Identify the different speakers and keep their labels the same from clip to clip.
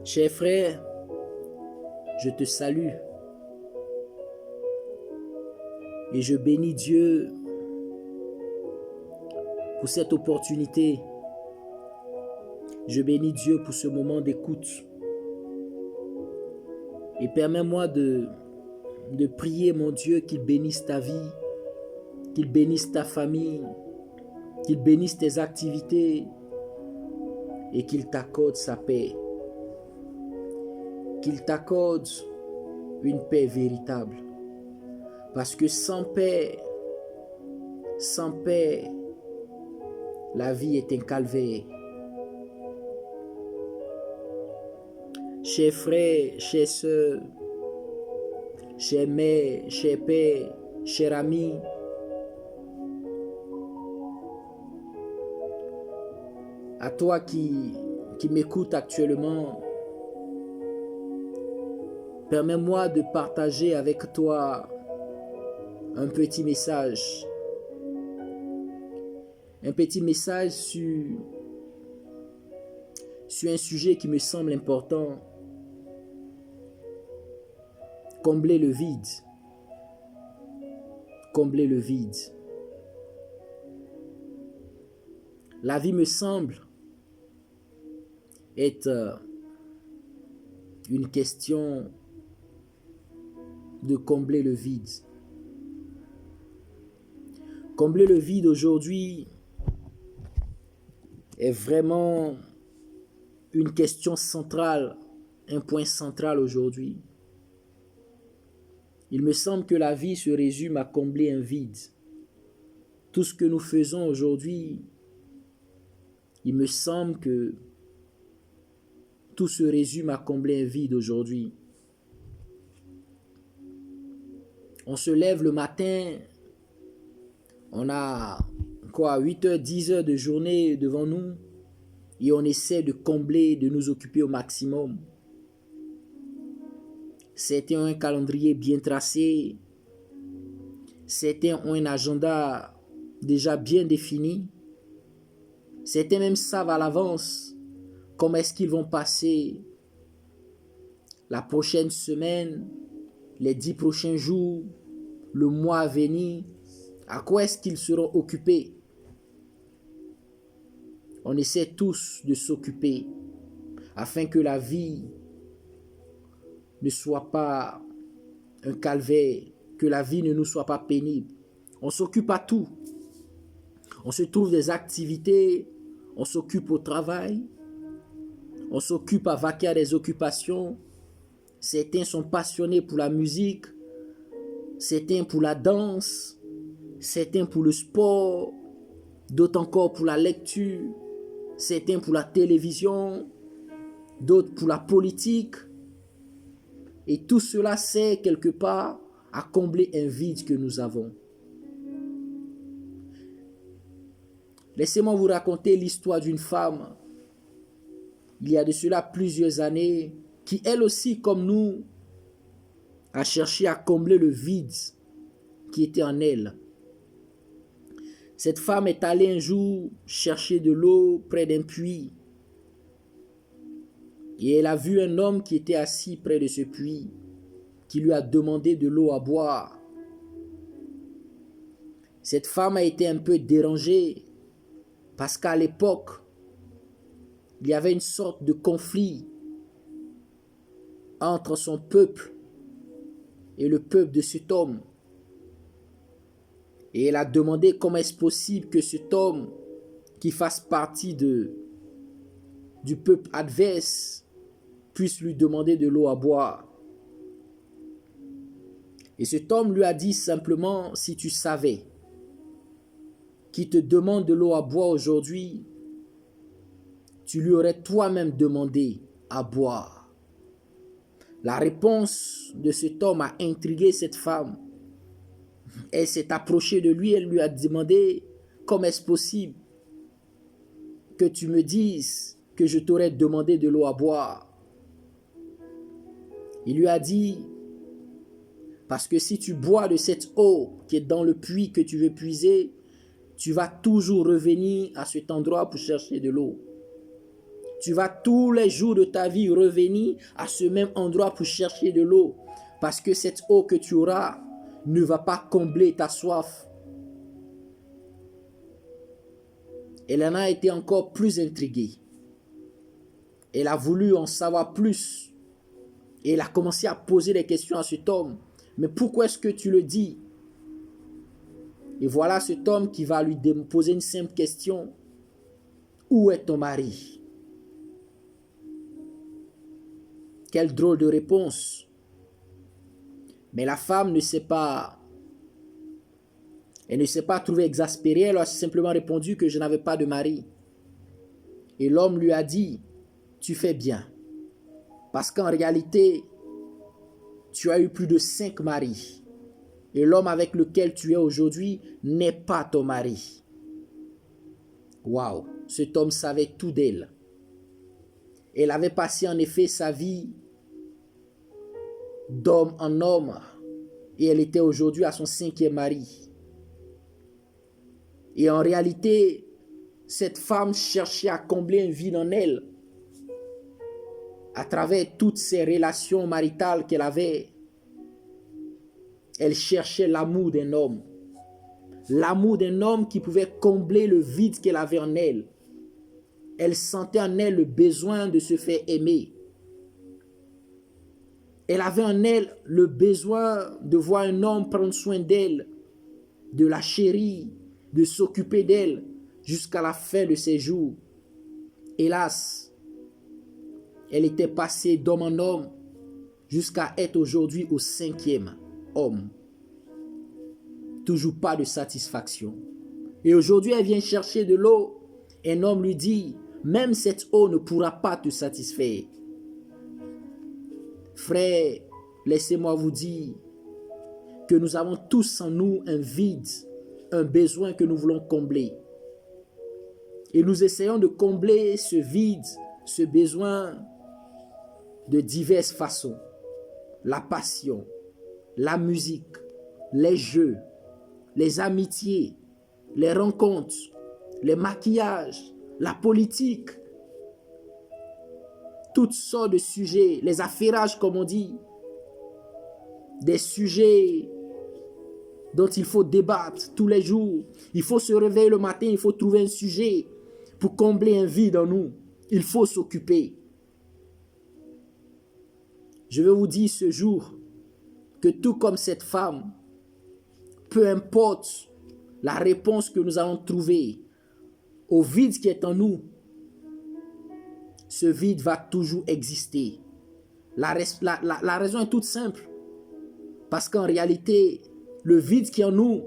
Speaker 1: Chers frères, je te salue et je bénis Dieu pour cette opportunité. Je bénis Dieu pour ce moment d'écoute. Et permets-moi de prier, mon Dieu, qu'il bénisse ta vie, qu'il bénisse ta famille, qu'il bénisse tes activités et qu'il t'accorde sa paix. Qu'il t'accorde une paix véritable. Parce que sans paix, la vie est un calvaire. Chers frères, chères sœurs, chers mères, chers pères, chers amis, à toi qui m'écoutes actuellement, permets-moi de partager avec toi un petit message. Un petit message sur un sujet qui me semble important. Combler le vide. Combler le vide. La vie me semble être une question de combler le vide. Combler le vide aujourd'hui est vraiment une question centrale, un point central aujourd'hui. Il me semble que la vie se résume à combler un vide. Tout ce que nous faisons aujourd'hui, il me semble que tout se résume à combler un vide aujourd'hui. On se lève le matin, on a 8 heures, 10 heures de journée devant nous et on essaie de combler, de nous occuper au maximum. Certains ont un calendrier bien tracé, certains ont un agenda déjà bien défini, certains même savent à l'avance comment est-ce qu'ils vont passer la prochaine semaine, les 10 prochains jours, le mois à venir, à quoi est-ce qu'ils seront occupés. On essaie tous de s'occuper afin que la vie ne soit pas un calvaire, que la vie ne nous soit pas pénible. On s'occupe à tout. On se trouve des activités, on s'occupe au travail, on s'occupe à vaquer à des occupations. Certains sont passionnés pour la musique, certains pour la danse, certains pour le sport, d'autres encore pour la lecture, certains pour la télévision, d'autres pour la politique. Et tout cela sert quelque part à combler un vide que nous avons. Laissez-moi vous raconter l'histoire d'une femme, il y a de cela plusieurs années, qui elle aussi, comme nous, a cherché à combler le vide qui était en elle. Cette femme est allée un jour chercher de l'eau près d'un puits. Et elle a vu un homme qui était assis près de ce puits, qui lui a demandé de l'eau à boire. Cette femme a été un peu dérangée, parce qu'à l'époque, il y avait une sorte de conflit entre son peuple et le peuple de cet homme. Et elle a demandé comment est-ce possible que cet homme qui fasse partie du peuple adverse puisse lui demander de l'eau à boire. Et cet homme lui a dit simplement, si tu savais qui te demande de l'eau à boire aujourd'hui, tu lui aurais toi-même demandé à boire. La réponse de cet homme a intrigué cette femme. Elle s'est approchée de lui, elle lui a demandé, comment est-ce possible que tu me dises que je t'aurais demandé de l'eau à boire? Il lui a dit, parce que si tu bois de cette eau qui est dans le puits que tu veux puiser, tu vas toujours revenir à cet endroit pour chercher de l'eau. Tu vas tous les jours de ta vie revenir à ce même endroit pour chercher de l'eau. Parce que cette eau que tu auras ne va pas combler ta soif. Elle en a été encore plus intriguée. Elle a voulu en savoir plus. Et elle a commencé à poser des questions à cet homme. Mais pourquoi est-ce que tu le dis? Et voilà cet homme qui va lui poser une simple question. Où est ton mari? Quelle drôle de réponse. Mais la femme ne s'est pas... Elle ne s'est pas trouvée exaspérée. Elle a simplement répondu que je n'avais pas de mari. Et l'homme lui a dit, tu fais bien. Parce qu'en réalité, tu as eu plus de 5 maris. Et l'homme avec lequel tu es aujourd'hui n'est pas ton mari. Waouh, cet homme savait tout d'elle. Elle avait passé en effet sa vie d'homme en homme. Et elle était aujourd'hui à son 5e mari. Et en réalité, cette femme cherchait à combler un vide en elle. À travers toutes ces relations maritales qu'elle avait, elle cherchait l'amour d'un homme. L'amour d'un homme qui pouvait combler le vide qu'elle avait en elle. Elle sentait en elle le besoin de se faire aimer. Elle avait en elle le besoin de voir un homme prendre soin d'elle, de la chérir, de s'occuper d'elle jusqu'à la fin de ses jours. Hélas, elle était passée d'homme en homme jusqu'à être aujourd'hui au 5e homme. Toujours pas de satisfaction. Et aujourd'hui, elle vient chercher de l'eau. Un homme lui dit, même cette eau ne pourra pas te satisfaire. Frère, laissez-moi vous dire que nous avons tous en nous un vide, un besoin que nous voulons combler. Et nous essayons de combler ce vide, ce besoin de diverses façons. La passion, la musique, les jeux, les amitiés, les rencontres, les maquillages, la politique, toutes sortes de sujets, les affairages comme on dit, des sujets dont il faut débattre tous les jours. Il faut se réveiller le matin, il faut trouver un sujet pour combler un vide en nous. Il faut s'occuper. Je veux vous dire ce jour que tout comme cette femme, peu importe la réponse que nous allons trouver au vide qui est en nous, ce vide va toujours exister. La raison est toute simple. Parce qu'en réalité, le vide qui est en nous,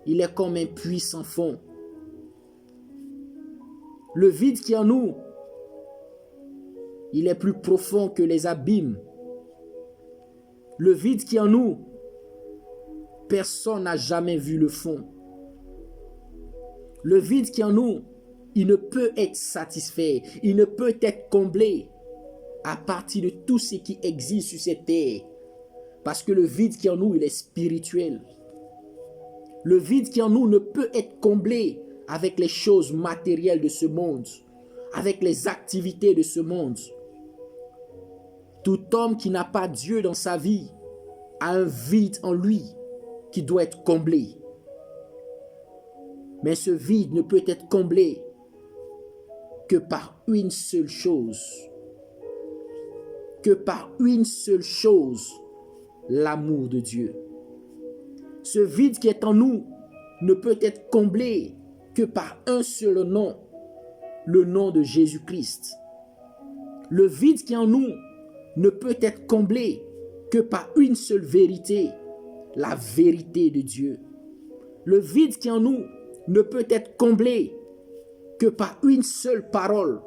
Speaker 1: il est comme un puits sans fond. Le vide qui est en nous, il est plus profond que les abîmes. Le vide qui est en nous, personne n'a jamais vu le fond. Le vide qui est en nous, il ne peut être satisfait, il ne peut être comblé à partir de tout ce qui existe sur cette terre. Parce que le vide qui est en nous, il est spirituel. Le vide qui est en nous ne peut être comblé avec les choses matérielles de ce monde, avec les activités de ce monde. Tout homme qui n'a pas Dieu dans sa vie a un vide en lui qui doit être comblé. Mais ce vide ne peut être comblé que par une seule chose. Que par une seule chose, l'amour de Dieu. Ce vide qui est en nous ne peut être comblé que par un seul nom, le nom de Jésus-Christ. Le vide qui est en nous ne peut être comblé que par une seule vérité, la vérité de Dieu. Le vide qui est en nous ne peut être comblé que par une seule parole,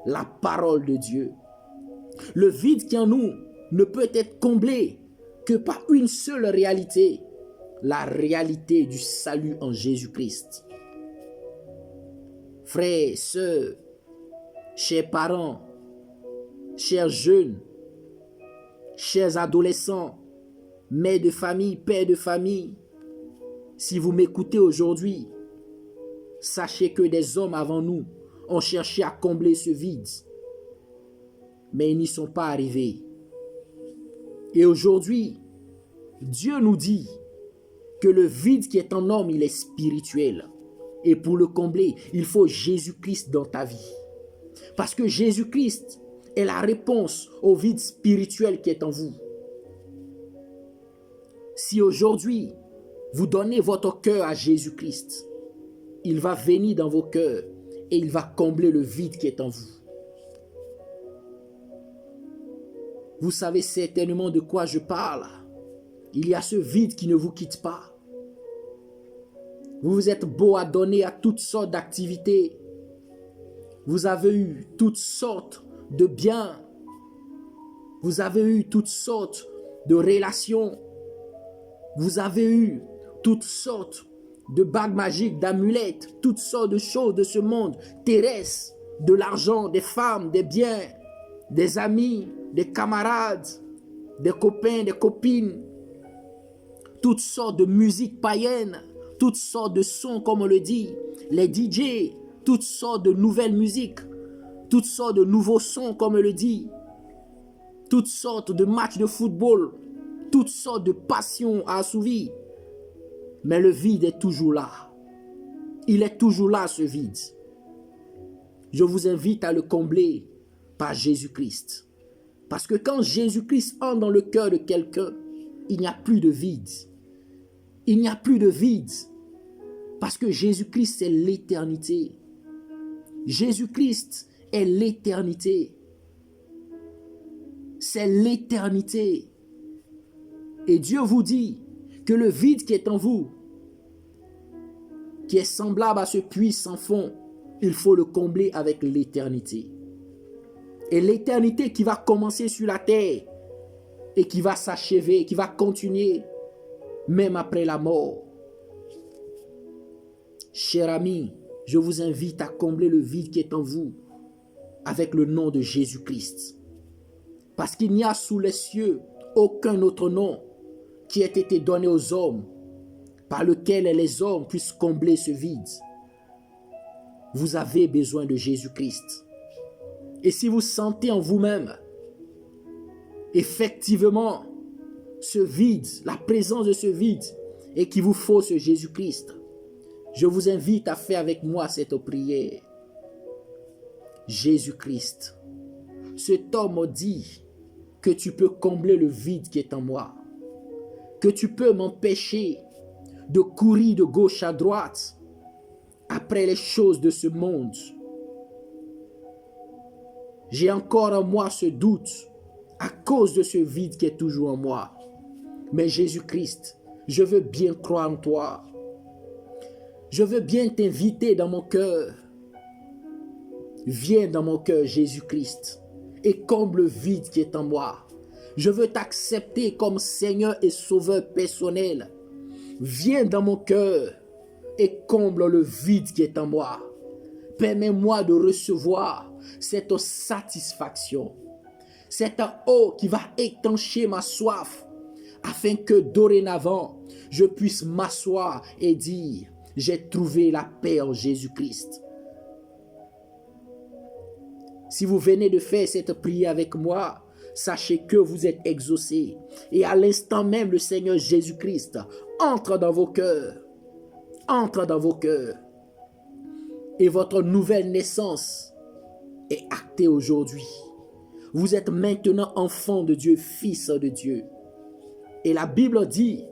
Speaker 1: la parole de Dieu. Le vide qui est en nous ne peut être comblé que par une seule réalité, la réalité du salut en Jésus-Christ. Frères, sœurs, chers parents, chers jeunes, chers adolescents, mères de famille, pères de famille, si vous m'écoutez aujourd'hui, sachez que des hommes avant nous ont cherché à combler ce vide, mais ils n'y sont pas arrivés. Et aujourd'hui, Dieu nous dit que le vide qui est en homme, il est spirituel. Et pour le combler, il faut Jésus-Christ dans ta vie. Parce que Jésus-Christ est la réponse au vide spirituel qui est en vous. Si aujourd'hui, vous donnez votre cœur à Jésus-Christ, il va venir dans vos cœurs et il va combler le vide qui est en vous. Vous savez certainement de quoi je parle. Il y a ce vide qui ne vous quitte pas. Vous vous êtes beau à donner à toutes sortes d'activités. Vous avez eu toutes sortes de biens. Vous avez eu toutes sortes de relations. Vous avez eu toutes sortes de bagues magiques, d'amulettes, toutes sortes de choses de ce monde terrestre, de l'argent, des femmes, des biens, des amis, des camarades, des copains, des copines, toutes sortes de musique païenne, toutes sortes de sons comme on le dit, les DJ, toutes sortes de nouvelles musiques, toutes sortes de nouveaux sons comme on le dit, toutes sortes de matchs de football, toutes sortes de passions à assouvir. Mais le vide est toujours là. Il est toujours là, ce vide. Je vous invite à le combler par Jésus-Christ. Parce que quand Jésus-Christ entre dans le cœur de quelqu'un, il n'y a plus de vide. Il n'y a plus de vide. Parce que Jésus-Christ, c'est l'éternité. Jésus-Christ est l'éternité. C'est l'éternité. Et Dieu vous dit que le vide qui est en vous, qui est semblable à ce puits sans fond, il faut le combler avec l'éternité. Et l'éternité qui va commencer sur la terre et qui va s'achever, qui va continuer même après la mort. Cher ami, je vous invite à combler le vide qui est en vous avec le nom de Jésus-Christ. Parce qu'il n'y a sous les cieux aucun autre nom qui ait été donné aux hommes par lequel les hommes puissent combler ce vide. Vous avez besoin de Jésus-Christ. Et si vous sentez en vous-même effectivement ce vide, la présence de ce vide, et qu'il vous faut ce Jésus-Christ, je vous invite à faire avec moi cette prière. Jésus-Christ, cet homme dit que tu peux combler le vide qui est en moi, que tu peux m'empêcher de courir de gauche à droite après les choses de ce monde. J'ai encore en moi ce doute à cause de ce vide qui est toujours en moi. Mais Jésus-Christ, je veux bien croire en toi. Je veux bien t'inviter dans mon cœur. Viens dans mon cœur, Jésus-Christ, et comble le vide qui est en moi. Je veux t'accepter comme Seigneur et Sauveur personnel. Viens dans mon cœur et comble le vide qui est en moi. Permets-moi de recevoir cette satisfaction, cette eau qui va étancher ma soif, afin que dorénavant, je puisse m'asseoir et dire, j'ai trouvé la paix en Jésus-Christ. Si vous venez de faire cette prière avec moi, sachez que vous êtes exaucés. Et à l'instant même, le Seigneur Jésus-Christ entre dans vos cœurs. Entre dans vos cœurs. Et votre nouvelle naissance est actée aujourd'hui. Vous êtes maintenant enfant de Dieu, fils de Dieu. Et la Bible dit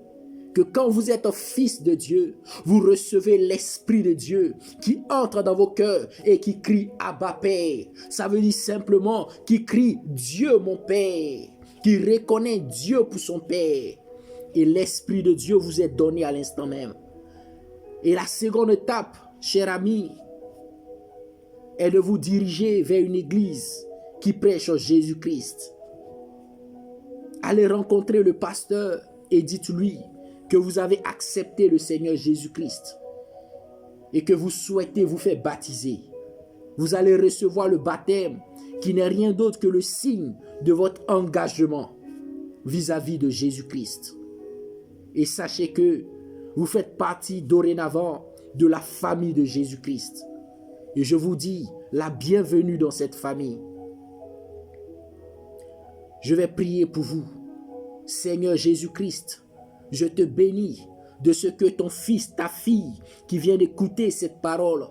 Speaker 1: que quand vous êtes fils de Dieu, vous recevez l'Esprit de Dieu qui entre dans vos cœurs et qui crie Abba Père. Ça veut dire simplement qui crie Dieu mon Père, qui reconnaît Dieu pour son Père. Et l'Esprit de Dieu vous est donné à l'instant même. Et la seconde étape, cher ami, est de vous diriger vers une église qui prêche Jésus-Christ. Allez rencontrer le pasteur et dites-lui que vous avez accepté le Seigneur Jésus-Christ et que vous souhaitez vous faire baptiser. Vous allez recevoir le baptême qui n'est rien d'autre que le signe de votre engagement vis-à-vis de Jésus-Christ. Et sachez que vous faites partie dorénavant de la famille de Jésus-Christ. Et je vous dis la bienvenue dans cette famille. Je vais prier pour vous. Seigneur Jésus-Christ, je te bénis de ce que ton fils, ta fille, qui vient d'écouter cette parole,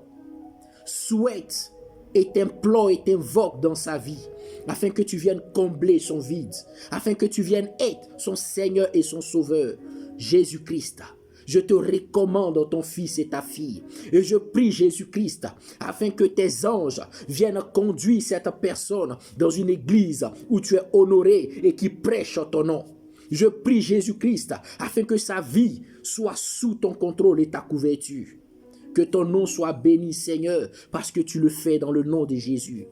Speaker 1: souhaite et t'implore et t'invoque dans sa vie, afin que tu viennes combler son vide, afin que tu viennes être son Seigneur et son Sauveur, Jésus-Christ. Je te recommande ton fils et ta fille. Et je prie Jésus-Christ afin que tes anges viennent conduire cette personne dans une église où tu es honoré et qui prêche ton nom. Je prie Jésus-Christ afin que sa vie soit sous ton contrôle et ta couverture. Que ton nom soit béni, Seigneur, parce que tu le fais dans le nom de Jésus.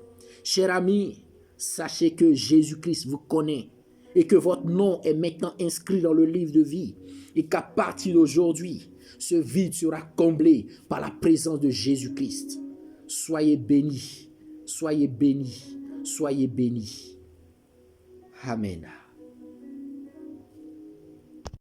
Speaker 1: Chers amis, sachez que Jésus-Christ vous connaît et que votre nom est maintenant inscrit dans le livre de vie et qu'à partir d'aujourd'hui, ce vide sera comblé par la présence de Jésus-Christ. Soyez bénis, soyez bénis, soyez bénis. Amen.